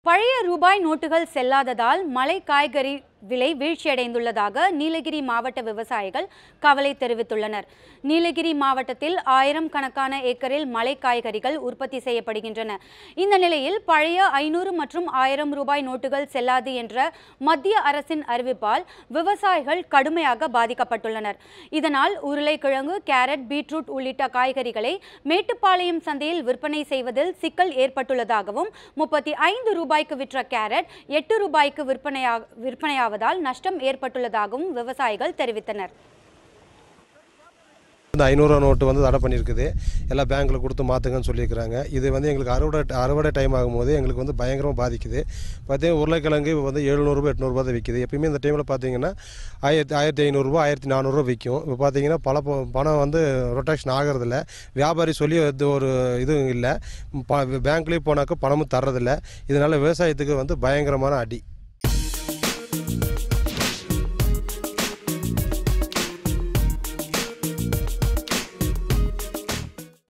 பழைய ரூபாய் நோட்டுகள் செல்லாததால் மலை காய்கறி விலை வீழ்ச்சியடைந்துள்ளதாக நீலகிரி மாவட்ட விவசாயிகள் கவலை தெரிவித்துள்ளனர். நீலகிரி மாவட்டத்தில் 1000 கணக்கான ஏக்கரில் மலை காய்கறிகள் உற்பத்தி செய்யப்படுகின்றன. இந்த நிலையில் பழைய 500 மற்றும் 1000 ரூபாய் நோட்டுகள் செல்லாது என்ற மத்திய அரசின் அறிவிப்பால் விவசாயிகள் கடுமையாக பாதிக்கப்பட்டுள்ளனர். இதனால் உருளைக்கிழங்கு, கேரட், பீட்ரூட் உள்ளிட்ட காய்கறிகளை மேட்டுப்பாளையம் சந்தையில் விற்பனை செய்வதில் சிக்கல் ஏற்பட்டுள்ளதாகவும் 35 ரூபாய்க்கு விற்ற கேரட் 8 ரூபாய்க்கு விற்பனையாவதால் நஷ்டம் ஏற்பட்டுள்ளதாகவும் விவசாயிகள் தெரிவித்தனர். 500 நோட்டு தடை பண்ணியிருக்குது. எல்லா பேங்க்கில் கொடுத்து மாற்றுங்கன்னு சொல்லியிருக்கிறாங்க. இது எங்களுக்கு அறுவடை டைம் ஆகும்போது எங்களுக்கு பயங்கரமாக பாதிக்குது. பார்த்தீங்கன்னா உருளைக்கிழங்கு 700 ரூபா 800 தான் விற்கிது. எப்பயுமே இந்த டைமில் பார்த்தீங்கன்னா 1500 ரூபா 1400 விற்கும். இப்போ பார்த்தீங்கன்னா பணம் ரொட்டேஷன் ஆகிறதில்ல. வியாபாரி சொல்லி ஒரு இதுவும் இல்லை. பேங்க்லேயும் போனாக்க பணமும் தர்றதில்லை. இதனால் விவசாயத்துக்கு பயங்கரமான அடி.